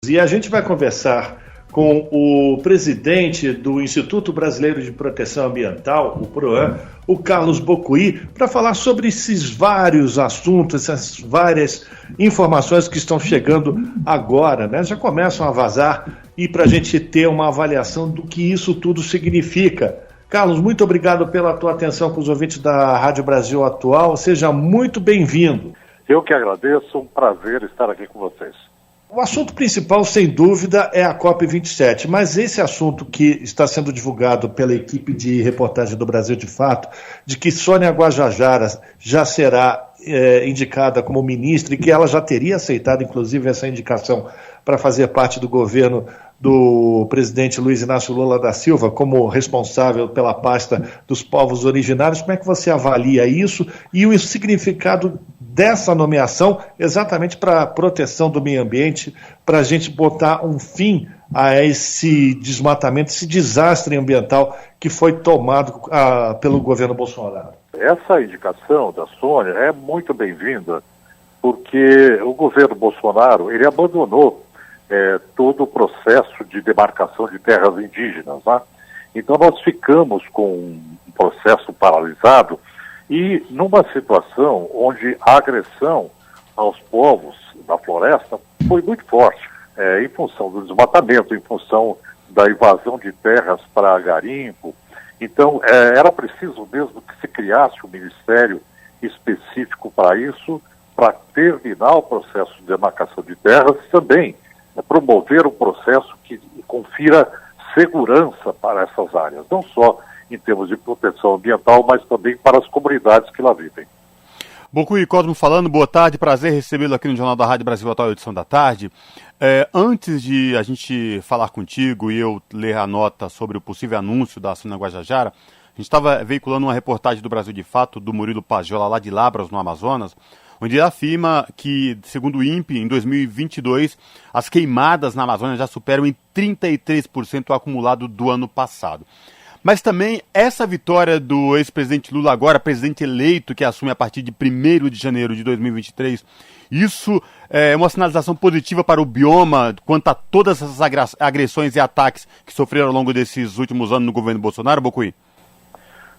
E a gente vai conversar com o presidente do Instituto Brasileiro de Proteção Ambiental, o PROAM, o Carlos Bocuí, para falar sobre esses vários assuntos, essas várias informações que estão chegando agora, né? Já começam a vazar e para a gente ter uma avaliação do que isso tudo significa. Carlos, muito obrigado pela tua atenção com os ouvintes da Rádio Brasil Atual. Seja muito bem-vindo. Eu que agradeço, um prazer estar aqui com vocês. O assunto principal, sem dúvida, é a COP27, mas esse assunto que está sendo divulgado pela equipe de reportagem do Brasil de Fato, de que Sônia Guajajara já será indicada como ministra e que ela já teria aceitado, inclusive, essa indicação para fazer parte do governo do presidente Luiz Inácio Lula da Silva como responsável pela pasta dos povos originários. Como é que você avalia isso e o significado dessa nomeação exatamente para a proteção do meio ambiente, para a gente botar um fim a esse desmatamento, esse desastre ambiental que foi tomado pelo governo Bolsonaro? Essa indicação da Sônia é muito bem-vinda, porque o governo Bolsonaro ele abandonou todo o processo de demarcação de terras indígenas, né? Então nós ficamos com um processo paralisado e numa situação onde a agressão aos povos da floresta foi muito forte, em função do desmatamento, em função da invasão de terras para garimpo. Então era preciso mesmo que se criasse um ministério específico para isso, para terminar o processo de demarcação de terras e também promover um processo que confira segurança para essas áreas, não só em termos de proteção ambiental, mas também para as comunidades que lá vivem. Bocuí, Cosmo falando, boa tarde, prazer recebê-lo aqui no Jornal da Rádio Brasil Atual, edição da tarde. Antes de a gente falar contigo e eu ler a nota sobre o possível anúncio da Sônia Guajajara, a gente estava veiculando uma reportagem do Brasil de Fato, do Murilo Pajola, lá de Lavras, no Amazonas, onde ele afirma que, segundo o INPE, em 2022, as queimadas na Amazônia já superam em 33% o acumulado do ano passado. Mas também essa vitória do ex-presidente Lula, agora presidente eleito, que assume a partir de 1º de janeiro de 2023, isso é uma sinalização positiva para o bioma quanto a todas essas agressões e ataques que sofreram ao longo desses últimos anos no governo Bolsonaro, Bocuí?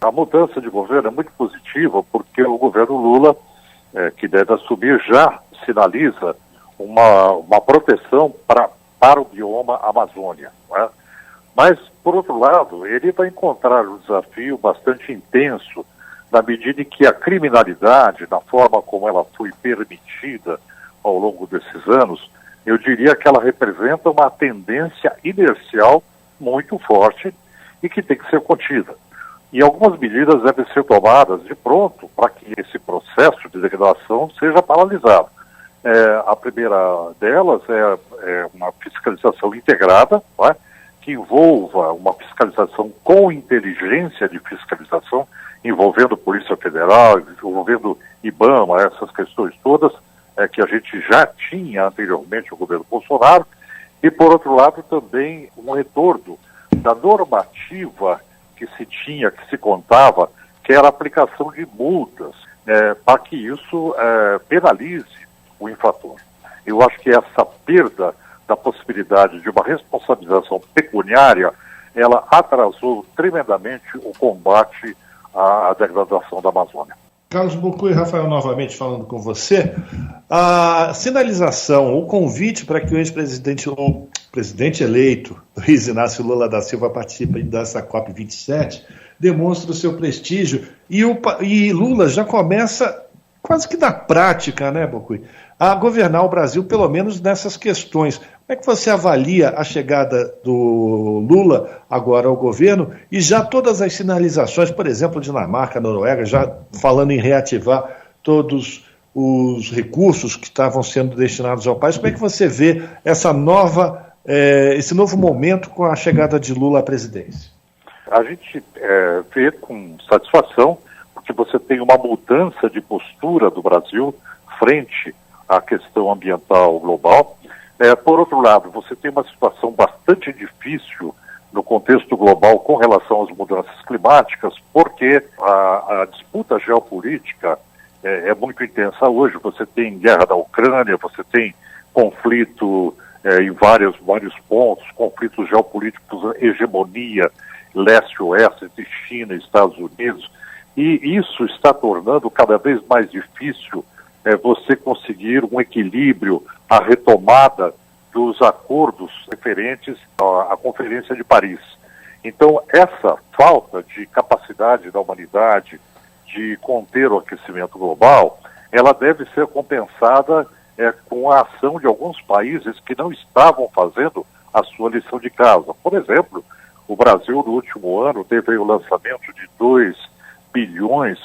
A mudança de governo é muito positiva porque o governo Lula, que deve assumir, já sinaliza uma proteção para o bioma Amazônia, não é? Mas, por outro lado, ele vai encontrar um desafio bastante intenso na medida em que a criminalidade, na forma como ela foi permitida ao longo desses anos, eu diria que ela representa uma tendência inercial muito forte e que tem que ser contida. E algumas medidas devem ser tomadas de pronto para que esse processo de degradação seja paralisado. A primeira delas é uma fiscalização integrada, não é? Que envolva uma fiscalização com inteligência de fiscalização, envolvendo Polícia Federal, envolvendo IBAMA, essas questões todas que a gente já tinha anteriormente no governo Bolsonaro, e por outro lado também um retorno da normativa que se tinha, que se contava, que era a aplicação de multas, para que isso penalize o infrator. Eu acho que essa perda da possibilidade de uma responsabilização pecuniária, ela atrasou tremendamente o combate à degradação da Amazônia. Carlos Bocuí, Rafael novamente falando com você. A sinalização, o convite para que o ex-presidente, o presidente eleito, Luiz Inácio Lula da Silva, participe dessa COP27, demonstra o seu prestígio. E Lula já começa, quase que na prática, né, Bocuí, a governar o Brasil, pelo menos nessas questões. Como é que você avalia a chegada do Lula agora ao governo e já todas as sinalizações, por exemplo, Dinamarca, Noruega, já falando em reativar todos os recursos que estavam sendo destinados ao país? Como é que você vê esse novo momento com a chegada de Lula à presidência? A gente vê com satisfação, porque você tem uma mudança de postura do Brasil frente à questão ambiental global. Por outro lado, você tem uma situação bastante difícil no contexto global com relação às mudanças climáticas, porque a disputa geopolítica é muito intensa hoje. Você tem guerra da Ucrânia, você tem conflito em vários pontos, conflitos geopolíticos, hegemonia, leste-oeste, entre China e Estados Unidos, e isso está tornando cada vez mais difícil você conseguir um equilíbrio, a retomada dos acordos referentes à Conferência de Paris. Então, essa falta de capacidade da humanidade de conter o aquecimento global, ela deve ser compensada com a ação de alguns países que não estavam fazendo a sua lição de casa. Por exemplo, o Brasil, no último ano, teve o lançamento de 2 bilhões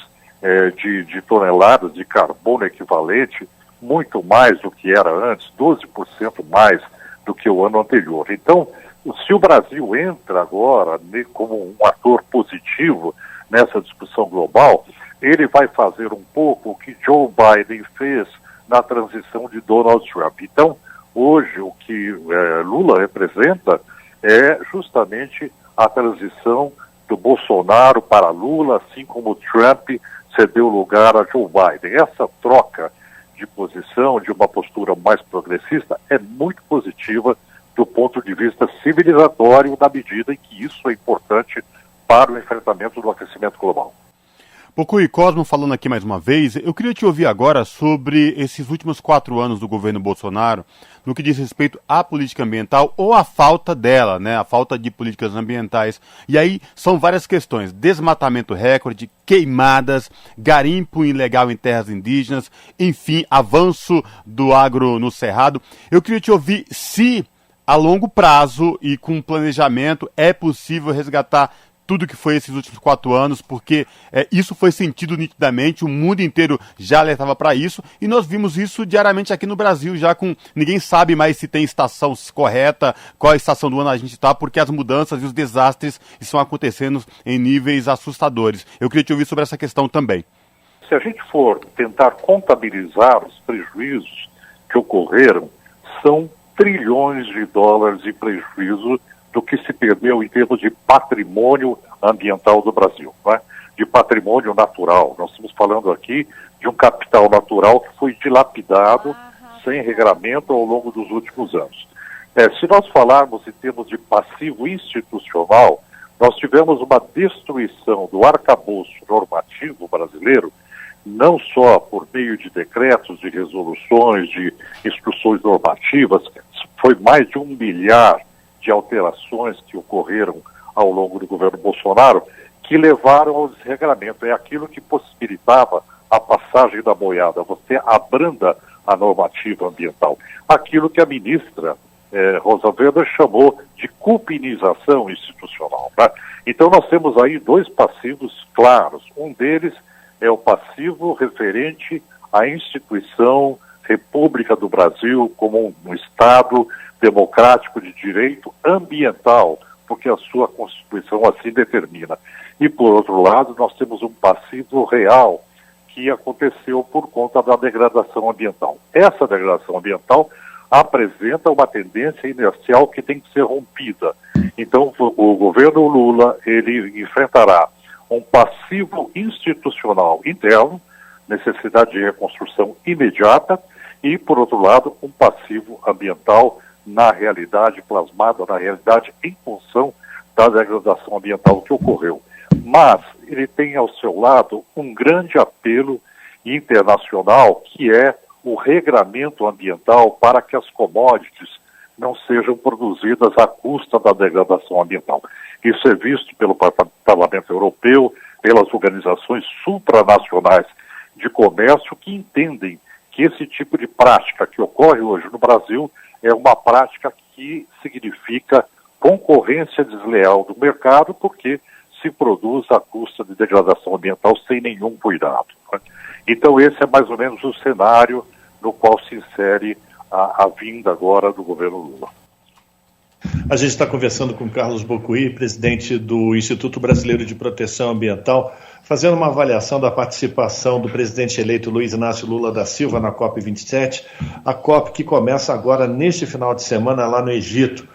de toneladas de carbono equivalente, muito mais do que era antes, 12% mais do que o ano anterior. Então, se o Brasil entra agora como um ator positivo nessa discussão global, ele vai fazer um pouco o que Joe Biden fez na transição de Donald Trump. Então, hoje, o que Lula representa é justamente a transição do Bolsonaro para Lula, assim como Trump cedeu lugar a Joe Biden. Essa troca de posição, de uma postura mais progressista, é muito positiva do ponto de vista civilizatório, na medida em que isso é importante para o enfrentamento do aquecimento global. Pocui, Cosmo falando aqui mais uma vez, eu queria te ouvir agora sobre esses últimos 4 anos do governo Bolsonaro, no que diz respeito à política ambiental ou à falta dela, né, a falta de políticas ambientais. E aí são várias questões: desmatamento recorde, queimadas, garimpo ilegal em terras indígenas, enfim, avanço do agro no Cerrado. Eu queria te ouvir se, a longo prazo e com planejamento, é possível resgatar tudo que foi esses últimos 4 anos, porque isso foi sentido nitidamente, o mundo inteiro já alertava para isso, e nós vimos isso diariamente aqui no Brasil, já com ninguém sabe mais se tem estação correta, qual a estação do ano a gente está, porque as mudanças e os desastres estão acontecendo em níveis assustadores. Eu queria te ouvir sobre essa questão também. Se a gente for tentar contabilizar os prejuízos que ocorreram, são trilhões de dólares de prejuízo do que se perdeu em termos de patrimônio ambiental do Brasil, né? De patrimônio natural. Nós estamos falando aqui de um capital natural que foi dilapidado sem regramento ao longo dos últimos anos. Se nós falarmos em termos de passivo institucional, nós tivemos uma destruição do arcabouço normativo brasileiro, não só por meio de decretos, de resoluções, de instruções normativas, foi mais de 1 milhar de alterações que ocorreram ao longo do governo Bolsonaro, que levaram ao desregramento. É aquilo que possibilitava a passagem da boiada, você abranda a normativa ambiental. Aquilo que a ministra Rosa Weber chamou de cupinização institucional. Né? Então nós temos aí 2 passivos claros. Um deles é o passivo referente à instituição República do Brasil como um Estado democrático de direito ambiental, porque a sua Constituição assim determina. E, por outro lado, nós temos um passivo real que aconteceu por conta da degradação ambiental. Essa degradação ambiental apresenta uma tendência inercial que tem que ser rompida. Então, o governo Lula, ele enfrentará um passivo institucional interno, necessidade de reconstrução imediata, e, por outro lado, um passivo ambiental na realidade, plasmado na realidade em função da degradação ambiental que ocorreu. Mas ele tem ao seu lado um grande apelo internacional, que é o regramento ambiental para que as commodities não sejam produzidas à custa da degradação ambiental. Isso é visto pelo Parlamento Europeu, pelas organizações supranacionais de comércio, que entendem que esse tipo de prática que ocorre hoje no Brasil é uma prática que significa concorrência desleal do mercado, porque se produz à custa de degradação ambiental sem nenhum cuidado. Né? Então esse é mais ou menos o cenário no qual se insere a vinda agora do governo Lula. A gente está conversando com Carlos Bocuí, presidente do Instituto Brasileiro de Proteção Ambiental, fazendo uma avaliação da participação do presidente eleito Luiz Inácio Lula da Silva na COP27, a COP que começa agora neste final de semana lá no Egito.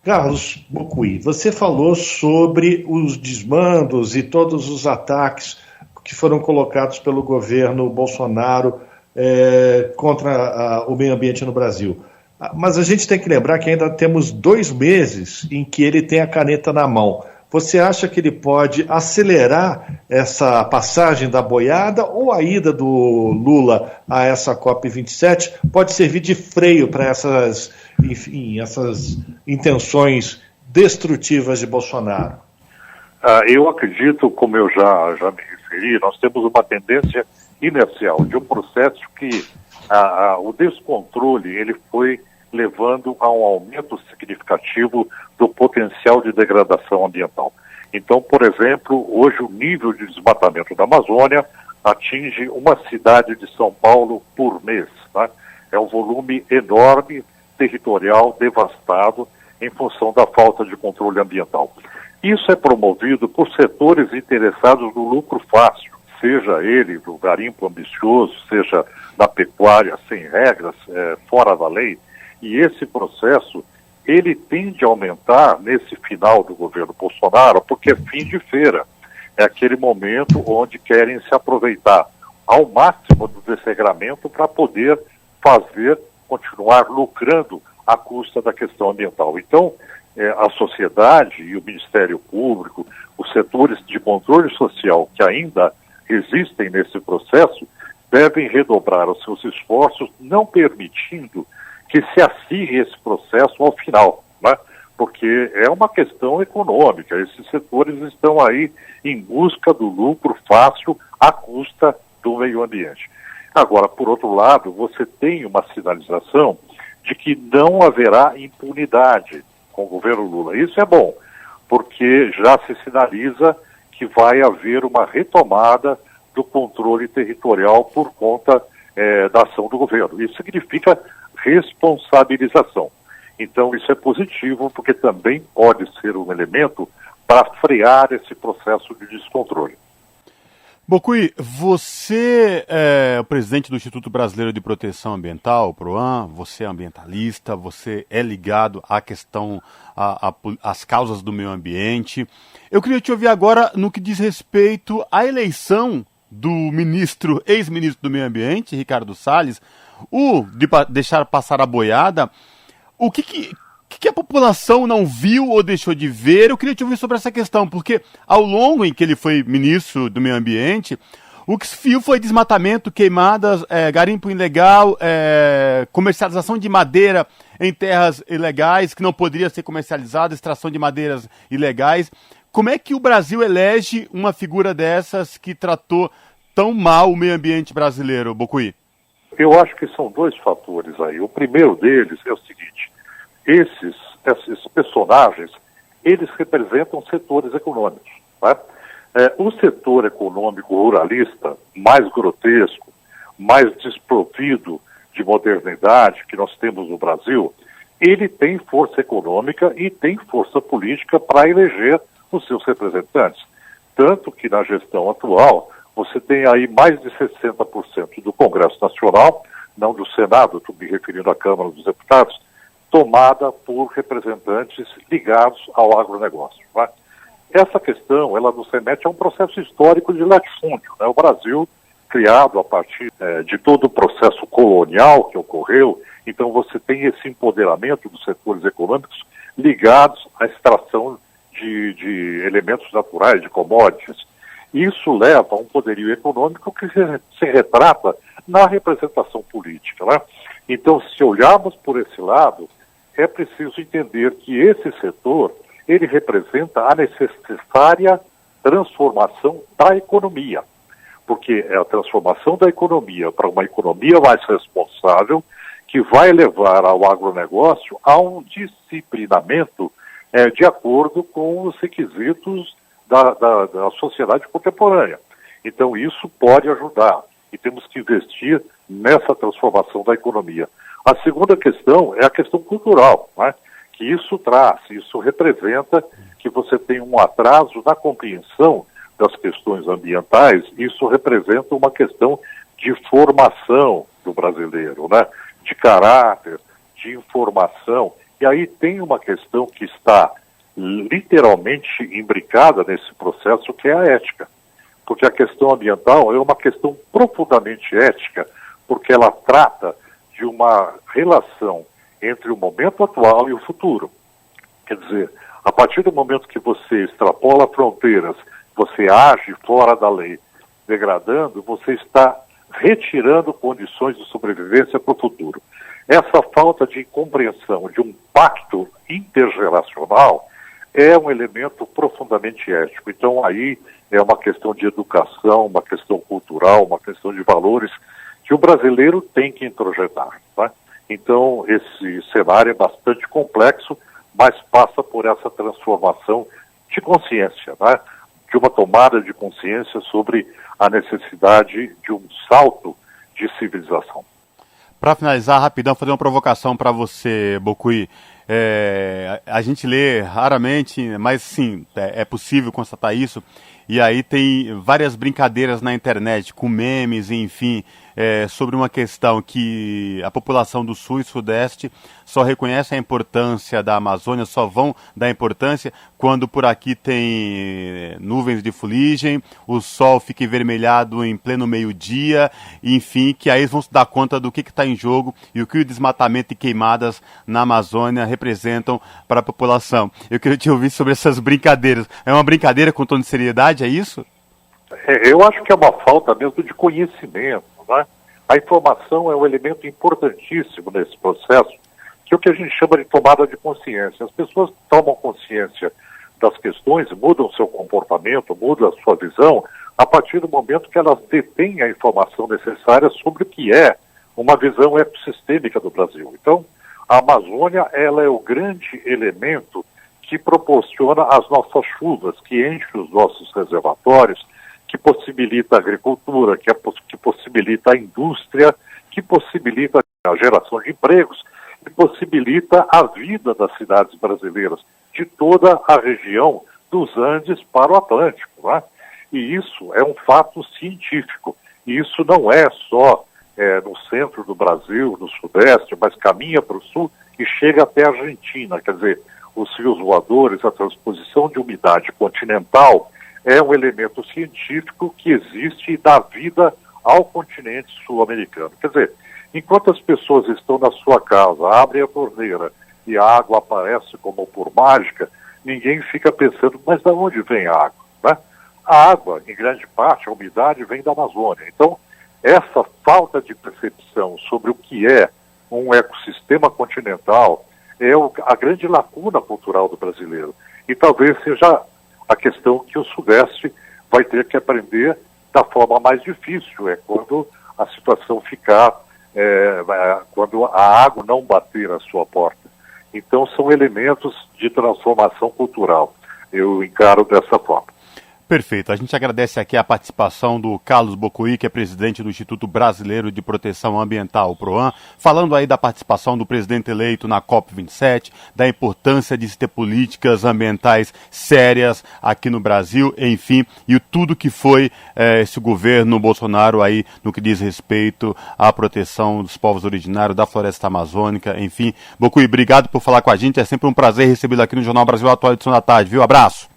Carlos Bocuí, você falou sobre os desmandos e todos os ataques que foram colocados pelo governo Bolsonaro contra o meio ambiente no Brasil. Mas a gente tem que lembrar que ainda temos 2 meses em que ele tem a caneta na mão. Você acha que ele pode acelerar essa passagem da boiada ou a ida do Lula a essa COP27 pode servir de freio para essas intenções destrutivas de Bolsonaro? Eu acredito, como eu já me referi, nós temos uma tendência inercial de um processo que o descontrole ele foi levando a um aumento significativo do potencial de degradação ambiental. Então, por exemplo, hoje o nível de desmatamento da Amazônia atinge uma cidade de São Paulo por mês. Né? É um volume enorme, territorial, devastado, em função da falta de controle ambiental. Isso é promovido por setores interessados no lucro fácil, seja ele do garimpo ambicioso, seja da pecuária sem regras, fora da lei. E esse processo, ele tende a aumentar nesse final do governo Bolsonaro, porque é fim de feira. É aquele momento onde querem se aproveitar ao máximo do desregramento para poder continuar lucrando à custa da questão ambiental. Então, a sociedade e o Ministério Público, os setores de controle social que ainda existem nesse processo, devem redobrar os seus esforços, não permitindo que se acirre esse processo ao final, né? Porque é uma questão econômica. Esses setores estão aí em busca do lucro fácil à custa do meio ambiente. Agora, por outro lado, você tem uma sinalização de que não haverá impunidade com o governo Lula. Isso é bom, porque já se sinaliza que vai haver uma retomada do controle territorial por conta da ação do governo. Isso significa responsabilização. Então, isso é positivo, porque também pode ser um elemento para frear esse processo de descontrole. Bocuí, você é o presidente do Instituto Brasileiro de Proteção Ambiental, PROAM, você é ambientalista, você é ligado à questão, às causas do meio ambiente. Eu queria te ouvir agora no que diz respeito à eleição do ex-ministro do Meio Ambiente, Ricardo Salles, de deixar passar a boiada. O que a população não viu ou deixou de ver? Eu queria te ouvir sobre essa questão, porque ao longo em que ele foi ministro do Meio Ambiente, o que se viu foi desmatamento, queimadas, garimpo ilegal, comercialização de madeira em terras ilegais, que não poderia ser comercializada, extração de madeiras ilegais. Como é que o Brasil elege uma figura dessas que tratou tão mal o meio ambiente brasileiro, Bocuí? Eu acho que são 2 fatores aí. O primeiro deles é o seguinte: esses personagens, eles representam setores econômicos. Né? O setor econômico ruralista, mais grotesco, mais desprovido de modernidade que nós temos no Brasil, ele tem força econômica e tem força política para eleger os seus representantes. Tanto que na gestão atual, você tem aí mais de 60% do Congresso Nacional, não do Senado, estou me referindo à Câmara dos Deputados, tomada por representantes ligados ao agronegócio. Né? Essa questão, ela nos remete a um processo histórico de latifúndio. Né? O Brasil, criado a partir de todo o processo colonial que ocorreu, então você tem esse empoderamento dos setores econômicos ligados à extração de elementos naturais, de commodities. Isso leva a um poderio econômico que se retrata na representação política. Né? Então, se olharmos por esse lado, é preciso entender que esse setor, ele representa a necessária transformação da economia, porque é a transformação da economia para uma economia mais responsável que vai levar ao agronegócio a um disciplinamento de acordo com os requisitos da sociedade contemporânea. Então, isso pode ajudar e temos que investir nessa transformação da economia. A segunda questão é a questão cultural, né? Que isso representa que você tem um atraso na compreensão das questões ambientais, isso representa uma questão de formação do brasileiro, né? De caráter, de informação. E aí tem uma questão que está literalmente imbricada nesse processo, que é a ética. Porque a questão ambiental é uma questão profundamente ética, porque ela trata de uma relação entre o momento atual e o futuro. Quer dizer, a partir do momento que você extrapola fronteiras, você age fora da lei, degradando, você está retirando condições de sobrevivência para o futuro. Essa falta de compreensão de um pacto intergeracional é um elemento profundamente ético. Então aí é uma questão de educação, uma questão cultural, uma questão de valores que o brasileiro tem que introjetar, tá? Então esse cenário é bastante complexo, mas passa por essa transformação de consciência, né? De uma tomada de consciência sobre a necessidade de um salto de civilização. Para finalizar, rapidão, fazer uma provocação para você, Bokui. A gente lê raramente, mas sim, é possível constatar isso. E aí tem várias brincadeiras na internet, com memes, enfim, sobre uma questão que a população do Sul e Sudeste só reconhece a importância da Amazônia, só vão dar importância quando por aqui tem nuvens de fuligem, o sol fica envermelhado em pleno meio-dia, enfim, que aí eles vão se dar conta do que está em jogo e o que o desmatamento e queimadas na Amazônia representam para a população. Eu queria te ouvir sobre essas brincadeiras. É uma brincadeira com tom de seriedade, é isso? Eu acho que é uma falta mesmo de conhecimento, né? A informação é um elemento importantíssimo nesse processo, que é o que a gente chama de tomada de consciência. As pessoas tomam consciência das questões, mudam seu comportamento, mudam a sua visão, a partir do momento que elas detêm a informação necessária sobre o que é uma visão ecossistêmica do Brasil. Então, a Amazônia, ela é o grande elemento que proporciona as nossas chuvas, que enche os nossos reservatórios, que possibilita a agricultura, que possibilita a indústria, que possibilita a geração de empregos, que possibilita a vida das cidades brasileiras, de toda a região dos Andes para o Atlântico, né? E isso é um fato científico. E isso não é só no centro do Brasil, no Sudeste, mas caminha para o Sul e chega até a Argentina. Quer dizer, os rios voadores, a transposição de umidade continental é um elemento científico que existe e dá vida ao continente sul-americano. Quer dizer, enquanto as pessoas estão na sua casa, abrem a torneira e a água aparece como por mágica, ninguém fica pensando, mas de onde vem a água, né? A água, em grande parte, a umidade vem da Amazônia. Então, essa falta de percepção sobre o que é um ecossistema continental é a grande lacuna cultural do brasileiro. E talvez seja a questão que o Sudeste vai ter que aprender da forma mais difícil, é quando a situação ficar, quando a água não bater a sua porta. Então são elementos de transformação cultural. Eu encaro dessa forma. Perfeito. A gente agradece aqui a participação do Carlos Bokui, que é presidente do Instituto Brasileiro de Proteção Ambiental, o PROAM, falando aí da participação do presidente eleito na COP27, da importância de se ter políticas ambientais sérias aqui no Brasil, enfim, e tudo que foi esse governo Bolsonaro aí no que diz respeito à proteção dos povos originários, da floresta amazônica, enfim. Bokui, obrigado por falar com a gente. É sempre um prazer recebê-lo aqui no Jornal Brasil Atual, edição da tarde, viu? Abraço.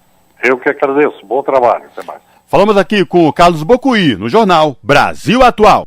Eu que agradeço. Bom trabalho. Até mais. Falamos aqui com o Carlos Bokui, no Jornal Brasil Atual.